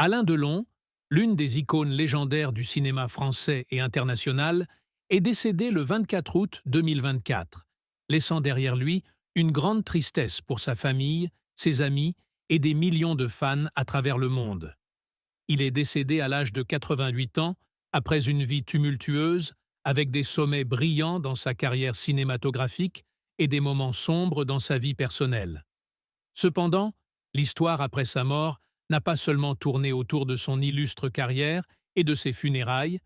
Alain Delon, l'une des icônes légendaires du cinéma français et international, est décédé le 24 août 2024, laissant derrière lui une grande tristesse pour sa famille, ses amis et des millions de fans à travers le monde. Il est décédé à l'âge de 88 ans, après une vie tumultueuse, avec des sommets brillants dans sa carrière cinématographique et des moments sombres dans sa vie personnelle. Cependant, l'histoire après sa mort n'a pas seulement tourné autour de son illustre carrière et de ses funérailles,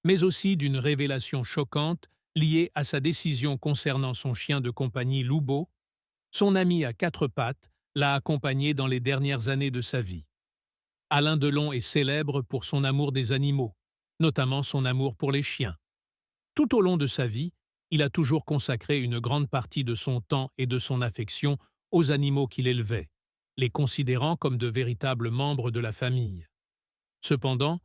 mais aussi d'une révélation choquante liée à sa décision concernant son chien de compagnie Loubo. Son ami à quatre pattes l'a accompagné dans les dernières années de sa vie. Alain Delon est célèbre pour son amour des animaux, notamment son amour pour les chiens. Tout au long de sa vie, il a toujours consacré une grande partie de son temps et de son affection aux animaux qu'il élevait, les considérant comme de véritables membres de la famille. Cependant,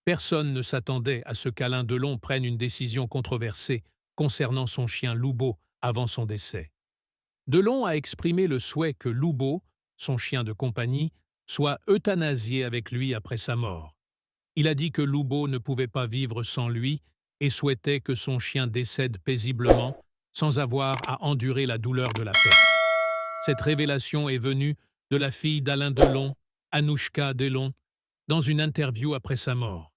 personne ne s'attendait à ce qu'Alain Delon prenne une décision controversée concernant son chien Loubo avant son décès. Delon a exprimé le souhait que Loubo, son chien de compagnie, soit euthanasié avec lui après sa mort. Il a dit que Loubo ne pouvait pas vivre sans lui et souhaitait que son chien décède paisiblement, sans avoir à endurer la douleur de la perte. Cette révélation est venue de la fille d'Alain Delon, Anouchka Delon, dans une interview après sa mort.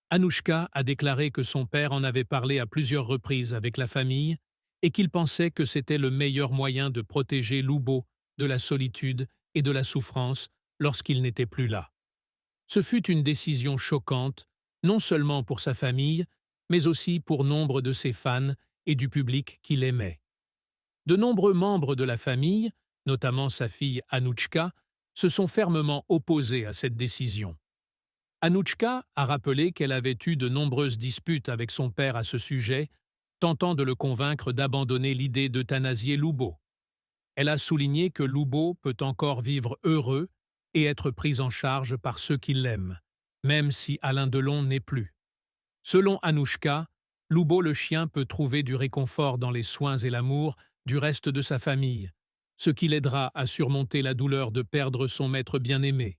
Anouchka a déclaré que son père en avait parlé à plusieurs reprises avec la famille et qu'il pensait que c'était le meilleur moyen de protéger Loubo de la solitude et de la souffrance lorsqu'il n'était plus là. Ce fut une décision choquante, non seulement pour sa famille, mais aussi pour nombre de ses fans et du public qui l'aimait. De nombreux membres de la famille, notamment sa fille Anouchka, se sont fermement opposés à cette décision. Anouchka a rappelé qu'elle avait eu de nombreuses disputes avec son père à ce sujet, tentant de le convaincre d'abandonner l'idée d'euthanasier Loubo. Elle a souligné que Loubo peut encore vivre heureux et être pris en charge par ceux qui l'aiment, même si Alain Delon n'est plus. Selon Anouchka, Loubo le chien peut trouver du réconfort dans les soins et l'amour du reste de sa famille, ce qui l'aidera à surmonter la douleur de perdre son maître bien-aimé.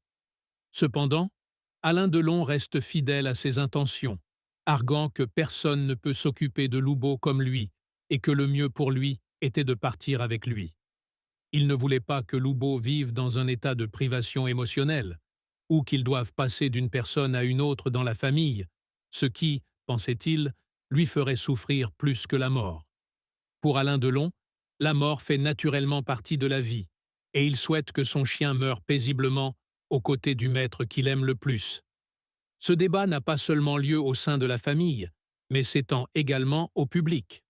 Cependant, Alain Delon reste fidèle à ses intentions, arguant que personne ne peut s'occuper de Loubo comme lui et que le mieux pour lui était de partir avec lui. Il ne voulait pas que Loubo vive dans un état de privation émotionnelle, ou qu'il doive passer d'une personne à une autre dans la famille, ce qui, pensait-il, lui ferait souffrir plus que la mort. Pour Alain Delon, la mort fait naturellement partie de la vie, et il souhaite que son chien meure paisiblement aux côtés du maître qu'il aime le plus. Ce débat n'a pas seulement lieu au sein de la famille, mais s'étend également au public.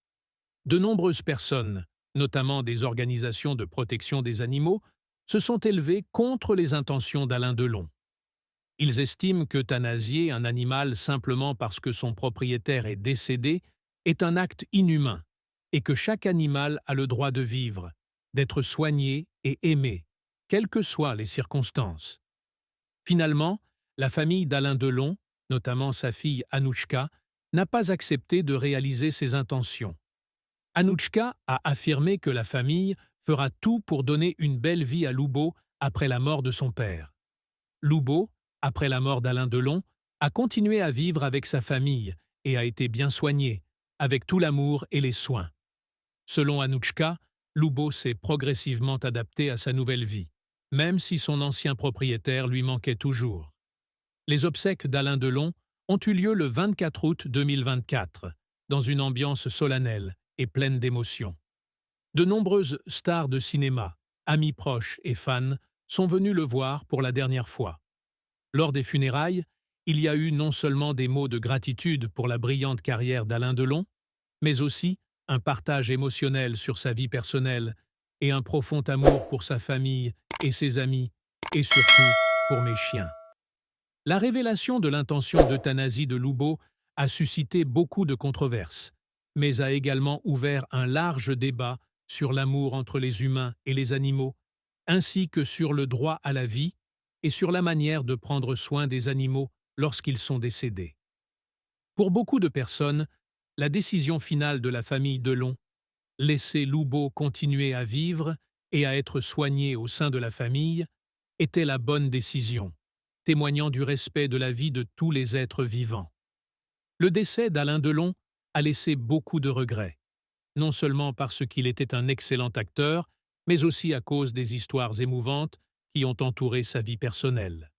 De nombreuses personnes, notamment des organisations de protection des animaux, se sont élevées contre les intentions d'Alain Delon. Ils estiment qu'euthanasier un animal simplement parce que son propriétaire est décédé est un acte inhumain et que chaque animal a le droit de vivre, d'être soigné et aimé, quelles que soient les circonstances. Finalement, la famille d'Alain Delon, notamment sa fille Anouchka, n'a pas accepté de réaliser ses intentions. Anouchka a affirmé que la famille fera tout pour donner une belle vie à Loubo après la mort de son père. Loubo, après la mort d'Alain Delon, a continué à vivre avec sa famille et a été bien soigné, avec tout l'amour et les soins. Selon Anouchka, Loubo s'est progressivement adapté à sa nouvelle vie, même si son ancien propriétaire lui manquait toujours. Les obsèques d'Alain Delon ont eu lieu le 24 août 2024, dans une ambiance solennelle et pleine d'émotions. De nombreuses stars de cinéma, amis proches et fans sont venus le voir pour la dernière fois. Lors des funérailles, il y a eu non seulement des mots de gratitude pour la brillante carrière d'Alain Delon, mais aussi un partage émotionnel sur sa vie personnelle et un profond amour pour sa famille et ses amis, et surtout pour mes chiens. La révélation de l'intention d'euthanasie de Loubo a suscité beaucoup de controverses, mais a également ouvert un large débat sur l'amour entre les humains et les animaux, ainsi que sur le droit à la vie et sur la manière de prendre soin des animaux lorsqu'ils sont décédés. Pour beaucoup de personnes, la décision finale de la famille Delon, laisser Loubo continuer à vivre et à être soigné au sein de la famille, était la bonne décision. témoignant du respect de la vie de tous les êtres vivants. Le décès d'Alain Delon a laissé beaucoup de regrets, non seulement parce qu'il était un excellent acteur, mais aussi à cause des histoires émouvantes qui ont entouré sa vie personnelle.